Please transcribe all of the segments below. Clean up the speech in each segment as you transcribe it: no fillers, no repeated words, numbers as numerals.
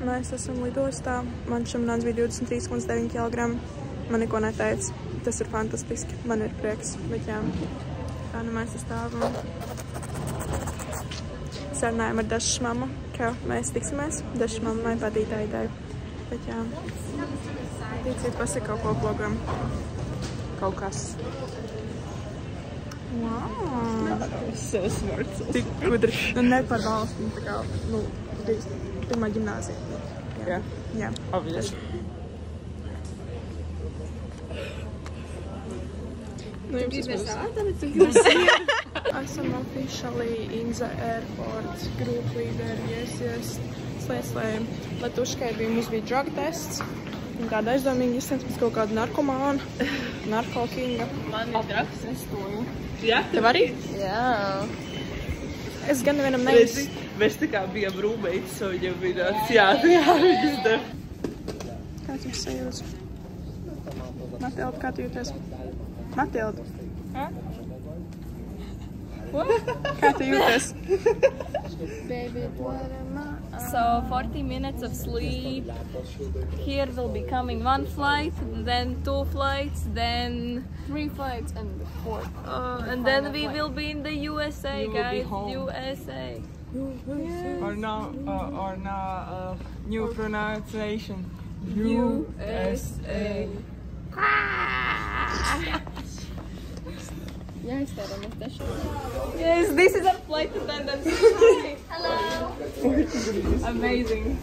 Mēs esam lidostā. Man šodien bija 23,9 kg. Man neko neteica. Tas ir fantastiski. Man ir prieks. Bet jā, tā nu mēs stāvam. Sarunājam ar Dašas mammu, ka mēs tiksimies. Dašas mammai patīk tā ideja. Bet jā, tīcīt pasaka kaut ko vlogam. Kaut kas. Wow! So smart. Tik gudri. Nu, ne par valsti. Tā kā, nu, pirmā ģimnāzija. Jā. Jā. Obviously. Nu, jums tas būs. Esam officially in the airport. Group leader, yes. Latuškai mums bija drug tests. Un tāda aizdomīga izsniedz pēc kaut kāda narkomāna. Narkokinga. Man ir drugs, es toju. Jā? Tev arī? Jā. Es gan nevienam nevis. Mēs tā kā bijām rūmeitas, un viņam bija tāds, jā, viņas dev. Kāds jums sajūtas? Matilda, kā tu jūties? Matilda. Kā tu jūties? So 40 minutes of sleep. Here will be coming 1 flight, then 2 flights, then 3 flights and 4. and then we will be in the USA, You will be guys. home. USA. Or now, new pronunciation. USA. Yes, This is our flight attendant. Hi. Hello. Amazing.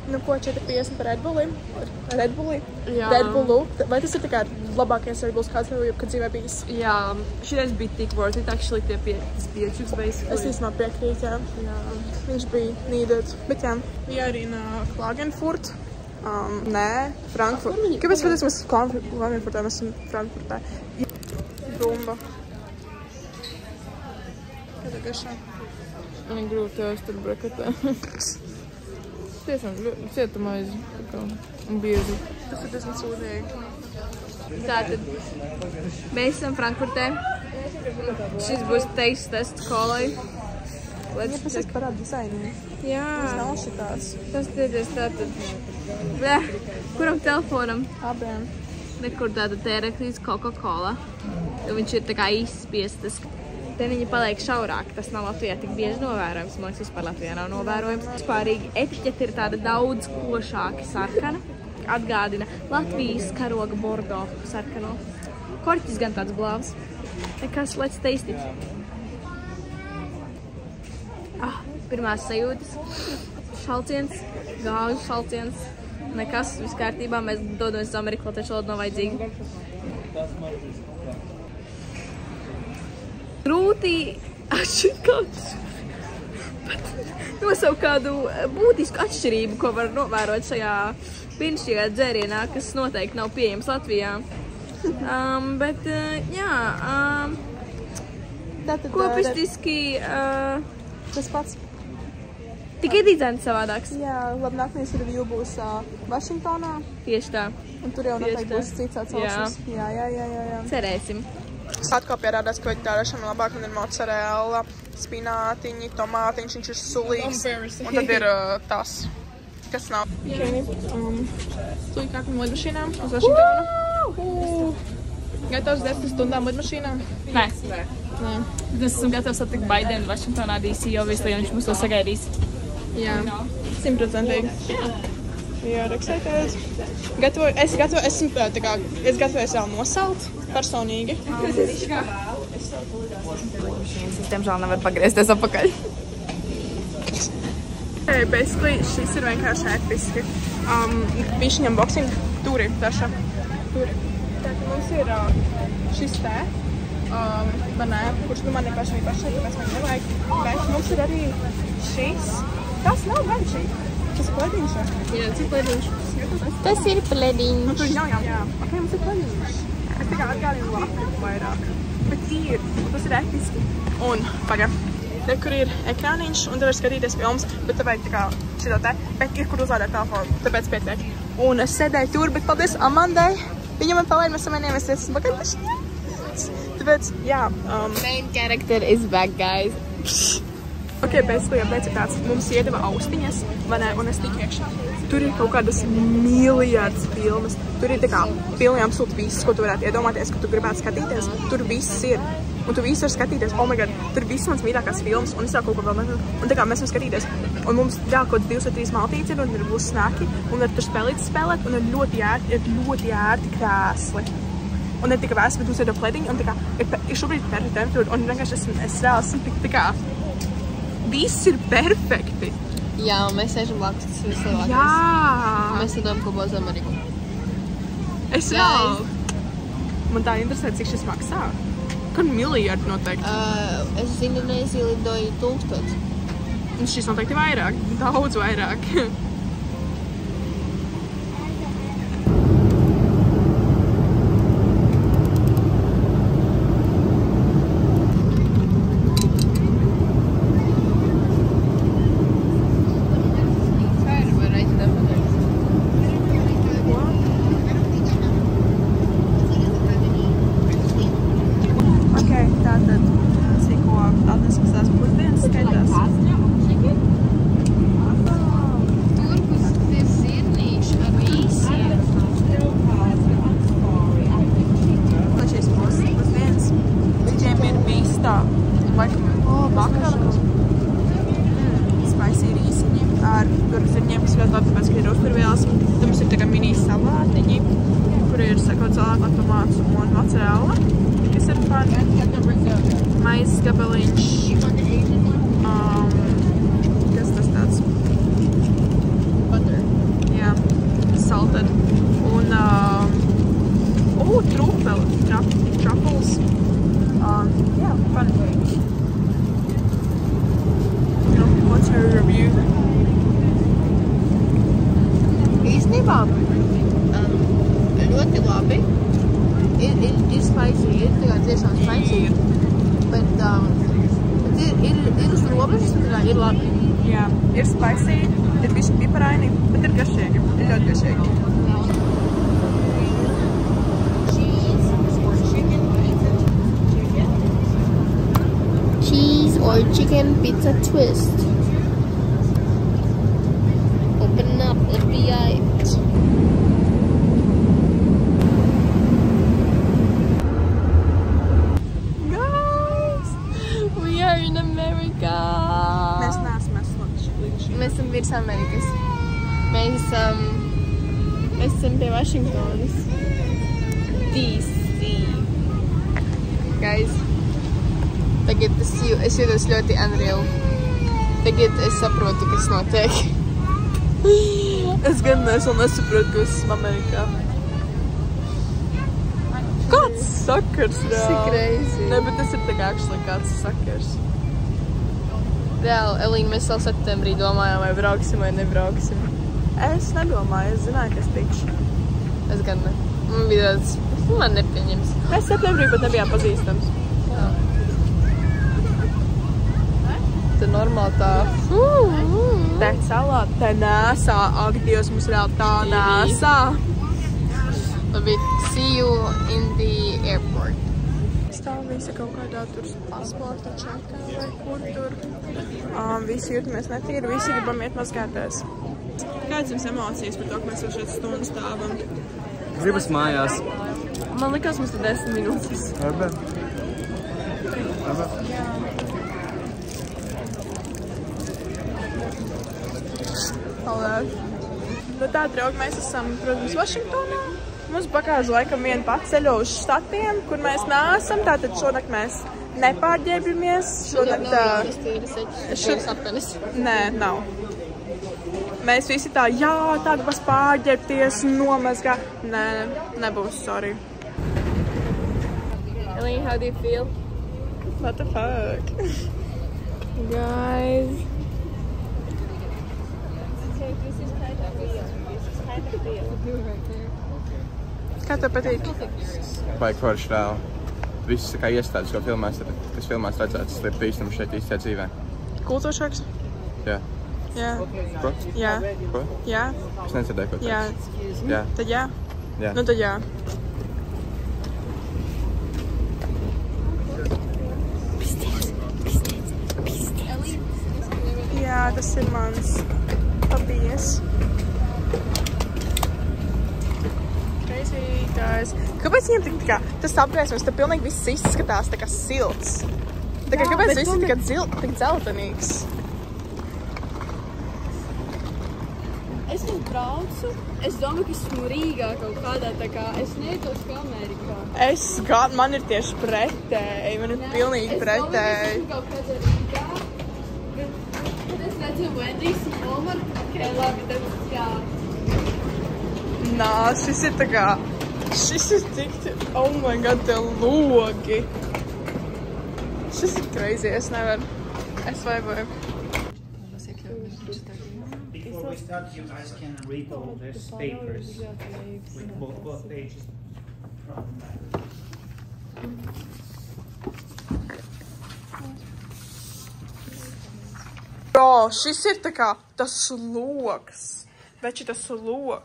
Nu, ko 4,50 par Red Bulli? Red Bulli? Jā. Red Bullu. Vai tas ir tā kā labākais Red Bulls, kāds tev kad dzīvē bijis? Jā, šitais bija tik worth it, actually, tie piečuks, basically. Es īstenībā piekrītu, jā. Viņš bija needed. Bet jā, we are in Klagenfurt. Nē, Frankfurt. Kāpēc mēs Klagenfurtā, mēs esam Frankfurtā? Bumba. Kāda gašā? Man ir grūti tur brekatē. Tiešām cietumais un biezi. Tas ir diezgan sūdīgi. Tātad mēs esam Frankfurtē. Šis būs taste test kolai. Ja pasaka parāda dizainiem. Jā. Tas nav šitās. Tas ir tātad. Bleh, kuram telefonam? Abiem. Nekur tātad te ir rakstīts Coca-Cola. Jo viņš ir tā kā izspiestas. Te viņi paliek šaurāk. Tas nav Latvijā tik bieži novērojams. Man liekas, vispār Latvijā nav novērojams. Vispārīgi etiķete ir tāda daudz košāki sarkana. Atgādina Latvijas karoga bordo sarkano. Korķis gan tāds blāvs. Nekas, let's taste it. Pirmās sajūtas. Šalciens, gāžu šalciens. Nekas, viss kārtībā. Mēs dodamies uz Ameriku, latviešu valoda nav vajadzīga. Grūti atšķirt kaut nosaukt kādu būtisku atšķirību, ko var novērot šajā brīnišķīgā dzērienā, kas noteikti nav pieejams Latvijā. Bet, jā, kopistiski Tas pats. tikai dizains savādāks. Jā, labi, nākamais review būs Vašingtonā. Tieši tā. Un tur jau noteikti Tieši tā. būs cits atsauksmes. Jā. Cerēsim. Atkal pierādās, ka veģetārēšana labāk. Man ir mozzarella, spinātiņi, tomātiņš, viņš ir sulīgs. Un tad ir tas, kas nav. Tūlīt nākam lidmašīnām uz Vašingtonu. Gatavs 10 stundām lidmašīnām? Nē. Es esmu gatavs satikt Baidenu Vašingtonā DC, jo visu, ja viņš mums to sagaidīs. Jā, 100%. We are excited. Es gatavojos vēl nosalt personīgi. Es tiemžēl nevar pagriezties apakaļ. Basically, šis ir vienkārši episki. Bišķiņ unboxing. Tur ir taša. Tur. Tātad mums ir šis te. Kurš man ir pašai, tāpēc man nevajag. Bet mums ir arī šis. Tas nav gan šī. Tas ir plēdiņš. Jā, cik plēdiņš? Tas ir plediņš. Nu, tur jau. Ok, mums ir plediņš. Es tikai atgādinu lapu vairāk. Bet tīri, tas ir etiski. Un, pagaid. Te, kur ir ekrāniņš, un te var skatīties filmas, bet te vajag tā kā šito te, bet ir, kur uzlādēt telefonu, tāpēc pietiek. Un es sēdēju tur, bet paldies Amandai. Viņa man palaid, mēs samainījāmies, es pagaid paši. Tāpēc, jā. Main character is back, guys. Ok, basically, pēc ir tāds, mums iedeva austiņas, vai ne, un es tiku iekšā. Tur ir kaut kādas miljardas filmas. Tur ir tā kā pilnīgi absolūti viss, ko tu varētu iedomāties, ka tu gribētu skatīties. Tur viss ir. Un tu visu var skatīties, oh my god, tur viss mans mīļākās filmas, un es jau kaut ko vēl nezinu. Un tā kā mēs varam skatīties, un mums vēl kaut 2 vai 3 maltītes ir, un ir būs snaki, un ir tur spēlītas spēlēt, un ir ļoti ērti krēsli. Un ne tikai vēs, bet mums ir jau plediņi, un tā kā ir šobrīd perfekta temperatūra, un vienkārši es reāli esmu tā kā, viss ir perfekti. Jā, un mēs sēžam blakus, tas ir vislabākais. Jā! Mēs sadām kopā uz Ameriku. Es vēl! Man tā interesē, cik šis maksā. Kad miljardi noteikti. Es uz Indonēziju lidoju 1000. Un šis noteikti vairāk, daudz vairāk. Maizes gabaliņš. Kas tas tāds? Butter. Jā, salted. Un, truffles. Jā, fun. What's your review? Īstenībā, ļoti labi. Ir spicy, ir tā kā tiešām spicy. Bet ir uz robežas, bet ir labi. Jā, ir spicy, ir bišķi piparaini, bet ir garšīgi. Ir ļoti garšīgi. Cheese or chicken pizza twist. Open up and be hyped. Mēs neesam līdz šim. Mēs esam virs Amerikas. Mēs esam pie Vašingtonas. DC. Guys, tagad es jūtos ļoti unreal. Tagad es saprotu, kas notiek. Es gan nesaprotu, ka esmu Amerikā. Kāds sakars, reāli? Cik crazy. Ne, bet tas ir tā kā actually kāds sakars. Reāli, Elīna, mēs vēl septembrī domājām, vai brauksim vai nebrauksim. Es nedomāju, es zināju, ka es tikšu. Es gan ne. Man bija tāds, man nepieņems. Mēs septembrī pat nebijām pazīstams. Jā. Te normāli tā. Te salā, te nēsā. Ak, Dievs, mums reāli tā nēsā. Labi, see you in the airport. Stāv visi kaut kādā tur pasporta čekā vai kur tur. Visi jūtamies netīri, visi gribam iet mazgāties. Kādas jums emocijas par to, ka mēs jau šeit stundu stāvam? Gribas mājās. Man likās, mums tur 10 minūtes. Labi. Paldies. Nu tā, draugi, mēs esam, protams, Vašingtonā. Mums pakāz laikam viena pat ceļo uz štatiem, kur mēs neesam. Tātad šonakt mēs nepārģērbjamies. Nē, nav. Mēs visi tā, jā, tā gribas pārģērbties, nomazgā. Nē, nebūs, sorry. Elīna, how do you feel? What the fuck? Guys. Kā tev patīk? Baigi forši vēl. Viss tā kā iestādes, ko filmās, kas filmās redzēts, ir bīstami šeit īstajā dzīvē. Kultūršoks? Jā. Jā. Ko? Jā. Ko? Jā. Es nedzirdēju, ko Jā. teicu. Jā. Tad jā? Jā. Nu tad jā. Jā, tas ir mans papīrs. Crazy, guys. Kāpēc viņiem tik tā kā, tas apgaismos, tad pilnīgi viss izskatās tā kā silts? Tā kā kāpēc viss ir tik dzeltenīgs? Es tur braucu, es domāju, ka esmu Rīgā kaut kādā tā kā, es nejūtos kā Amerikā. Man ir tieši pretēji, man ir pilnīgi pretēji. Es domāju, ka esmu kaut kādā Rīgā, bet es redzu Wendy's un Walmart, ok, labi, tad jā. Nā, šis ir tā kā, šis ir tik, oh my god, tie logi. Šis ir crazy, es nevaru, es vaiboju. Before we start, you guys can read all these papers with both pages from that. Bro, šis ir tā kā tas logs. Veči, tas logs.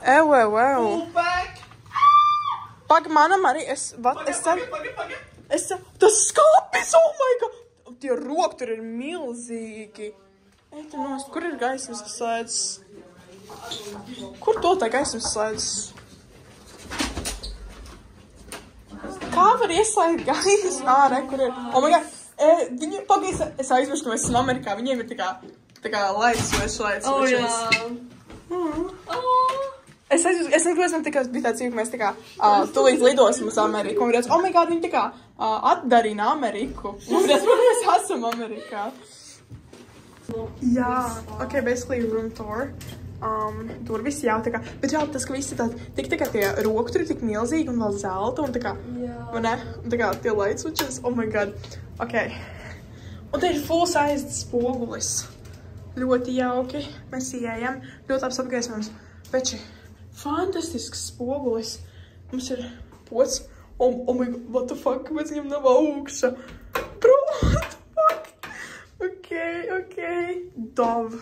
Ew. Pag, manam arī, tas skapis, oh my god. Tie roki tur ir milzīgi. Ej, tu nost, kur ir gaismas slēdzes? Kur to tā gaismas slēdzes? Kā var ieslēgt gaismu? Re, kur ir? Oh my god. Viņi, pagaidz, es aizmirstu, ka mēs esam Amerikā. Viņiem ir tā kā lights switches. Oh, jā. Es nezinu, man bija tāds, ka mēs tā kā tūlīt lidosim uz Ameriku. Un redz, oh my god, viņi tā kā atdarina Ameriku. Un redz, mēs esam Amerikā. Jā, ok, basically room tour. Tur viss jau tā kā, bet jau tas, ka viss ir tik tā kā tie roki tur ir tik milzīgi un vēl zelta un tā kā, vai ne? Un tā kā tie light switches, oh my god. Ok. Un te ir full sized spogulis. Ļoti jauki. Mēs ieejam. Ļoti labs apgaismojums. Veči, fantastisks spogulis. Mums ir pots. Oh my god, what the fuck? Kāpēc viņam nav augša? Bro, what the fuck? Ok. Dove.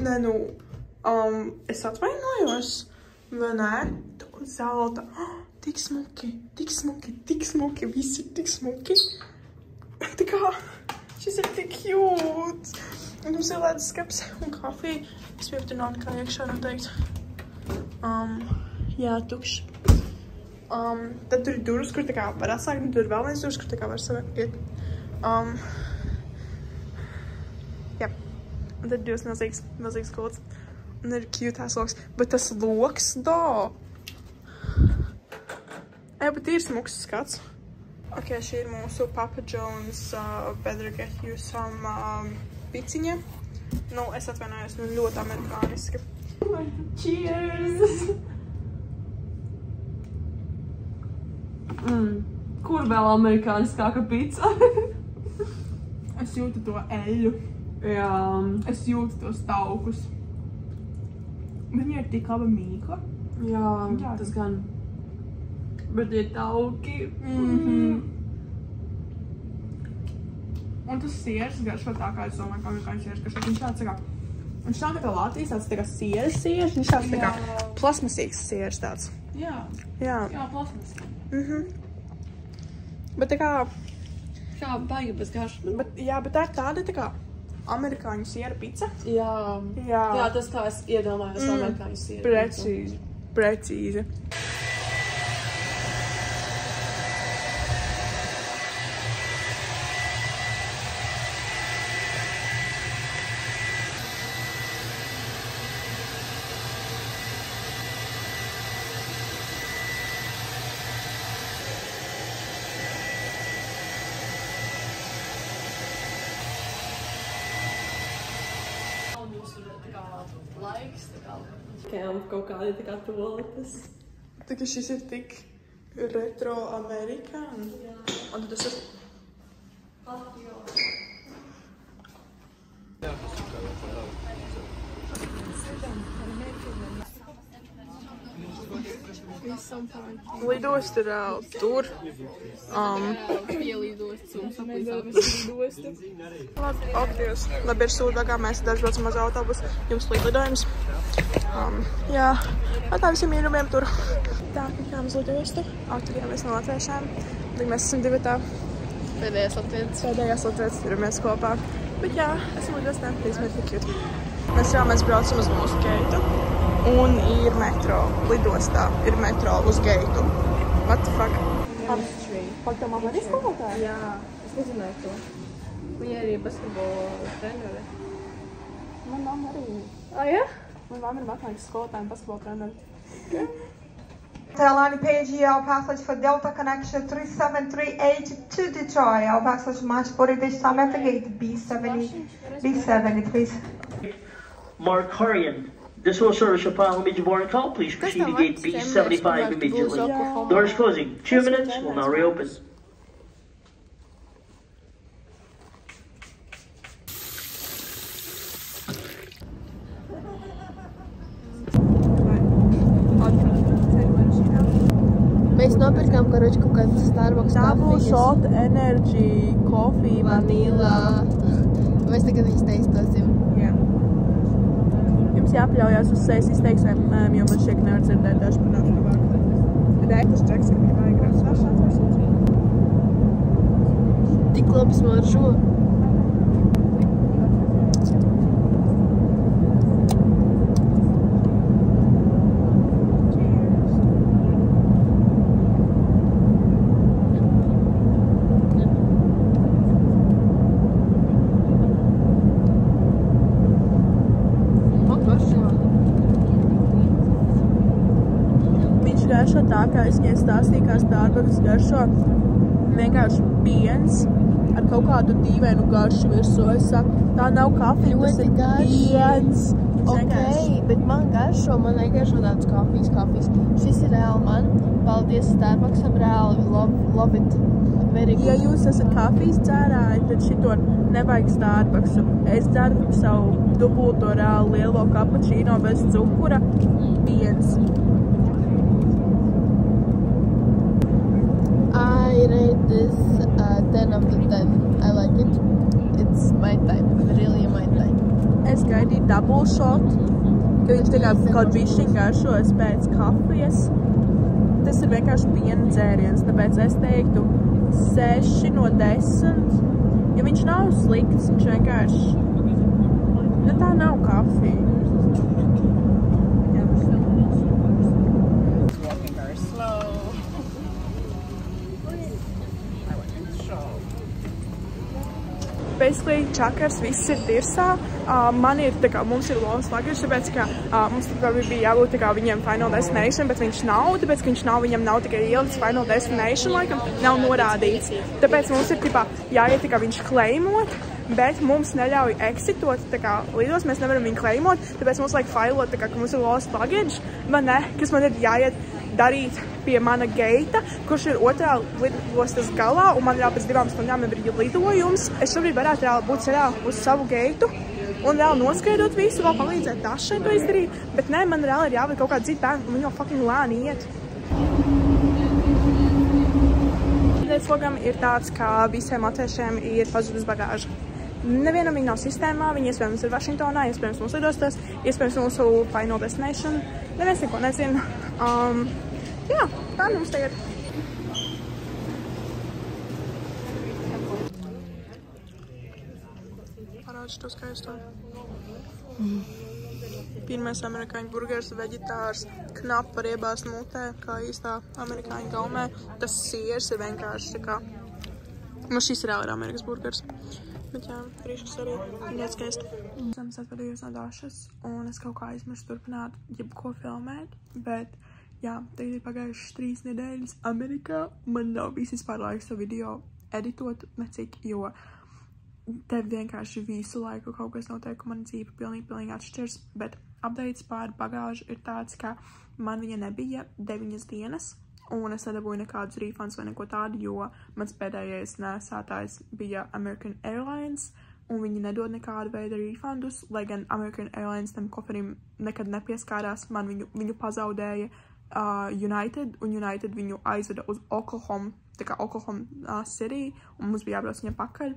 Nē, nu. Es atvainojos. Vai nē? Tur zelta. Tik smuki. Viss ir tik smuki. Tā kā, šis ir tik cute. Un mums ir ledus skaps un kafija. Es jau tur nav nekā iekšā noteikti. Jā, tukšs. Tad tur ir durvis, kur tā kā var atslēgt, un tur ir vēl viens durvis, kur tā kā var iet. Jā. Un tad ir divas milzīgas kods. Un ir cute tās loks. Bet tas loks, bet ir smuks skats. Ok, šī ir mūsu Papa John's better get you some piciņa. Nu, es atvainojos, nu ļoti amerikāniski. Cheers! Kur vēl amerikāniskāka pica? Es jūtu to eļu. Jā. Es jūtu tos taukus. Viņa ir tik laba mīkla. Jā, tas gan. Bet tie tauki. Un tas siers garšo tā, kā es domāju, kā amerikāņu siers garšo. Viņš tāds tā kā, viņš nav tā kā Latvijas tāds tā kā siers, viņš tāds tā kā plasmasīgs siers tāds. Jā, plasmasīgi. Bet tā kā... Kā baigi bez garšas. Jā, bet tā ir tāda tā kā amerikāņu siera pica. Jā, tas kā es iedomājos amerikāņu siera pica. Precīzi. Kaut kādi tā kā toaletes. Tā kā šis ir tik retro amerikāni. Un tad tas ir... Lidost ir tur. Labi, ir sūdvagā, mēs dažbraucam uz autobusu, jums lidojums. Jā, tā visiem ierumiem tur. Tā, kā mēs lidostu, atturījāmies no latviešām. Mēs esam divatā. Pēdējais latvietis, ir mēs kopā. Bet jā, esam lidostā, please make it cute. Mēs braucam uz mūsu geitu. Un ir metro lidostā, ir metro uz geitu. What the fuck? Pak, tev mamma arī skolotāja? Jā, es nezināju to. Viņa arī basketbola trenere. Man mamma arī. Jā? Man mamma ir matemātikas skolotāja un basketbola trenere. Airline page here, our passage for Delta Connection 3738 to Detroit. Our passage March 40 this time at the gate B70, please. Mark Harian. This will service your final image boarding call. Please proceed to gate B75 immediately. Doors closing. 2 minutes. Will now reopen. Mēs nopirkām, karoči, kaut kādu Starbucks Double shot energy, coffee, vanilla. Mēs tagad viņas teistosim. Jā. Jums jāpaļaujās uz sejas izteiksmēm, jo man šeit nevar dzirdēt daži panāšu labāk. Bet ēkas džeks, ka bija vajag grāts. Tik labi smaržo. Tā kā es viņai stāstīju, kā Starbucks garšo vienkārši piens ar kaut kādu dīvainu garšu virsū. Es saku, tā nav kafija, tas ir piens. Ok, bet man garšo, man negaršo tāds kafijas. Šis ir reāli man. Paldies Starbucksam, reāli love it. Very good. Ja jūs esat kafijas dzērāji, tad šito nevajag Starbucksu. Es dzeru savu dubulto reāli lielo kapučīno bez cukura piens. I rate this 10 out of 10. I like it. It's my type. Really my type. Es gaidīju double shot, ka viņš tā kā kaut bišķiņ garšojas pēc kafijas. Tas ir vienkārši piena dzēriens, tāpēc es teiktu 6 no 10. Ja viņš nav slikts, viņš vienkārši... Nu tā nav kafija. Basically, čakars viss ir tirsā. Man ir, tā kā, mums ir lomas luggage, tāpēc, ka mums bija jābūt tā kā viņiem Final Destination, bet viņš nav, tāpēc, ka viņam nav tikai ielikts Final Destination, laikam, nav norādīts. Tāpēc mums ir, tipā, jāiet tā kā viņš kleimot, bet mums neļauj exitot, tā kā lidos, mēs nevaram viņu kleimot, tāpēc mums vajag failot, tā kā, ka mums ir lomas luggage, vai ne, kas man ir jāiet darīt pie mana geita, kurš ir otrā lidostas galā, un man jau pēc 2 stundām ir lidojums. Es šobrīd varētu būt ceļā uz savu geitu un reāli noskaidrot visu, vēl palīdzēt Dašai to izdarīt, bet nē, man reāli ir jābūt kaut kāda cita bērna, un viņi jau fucking lēni iet. Slogam ir tāds, ka visiem latviešiem ir pazudus bagāža. Nevienam viņi nav sistēmā, viņi iespējams ir Vašingtonā, iespējams mūsu lidostas, iespējams mūsu Final Destination. Neviens neko nezina. Jā, tā mums tagad. Parādu šo skaisto. Pirmais amerikāņu burgers, veģetārs, knap par iebāzt mutē, kā īstā amerikāņu gaumē. Tas siers ir vienkārši tā kā... Nu, šis reāli ir Amerikas burgers. Bet jā, rīškas arī ļoti skaisti. Es atvedījos no Dašas, un es kaut kā aizmirstu turpināt jebko filmēt, bet jā, tagad ir pagājušas 3 nedēļas Amerikā. Man nav bijis vispār laiks to video editot, necik, jo tev vienkārši visu laiku kaut kas notiek, un man dzīve pilnīgi atšķirs, bet updates pār bagāžu ir tāds, ka man viņa nebija 9 dienas, un es nedabūju nekādus refunds vai neko tādu, jo mans pēdējais nesātājs bija American Airlines, un viņi nedod nekādu veidu refundus, lai gan American Airlines tam koferim nekad nepieskārās, man viņu pazaudēja United, un United viņu aizveda uz Oklahoma, tā kā Oklahoma City, un mums bija jābrauc viņam pakaļ.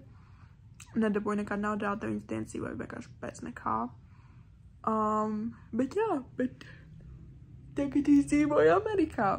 Nedabūju nekādu naudu, reāli 9 dienas dzīvoju vienkārši pēc nekā. Bet jā, tagad es dzīvoju Amerikā.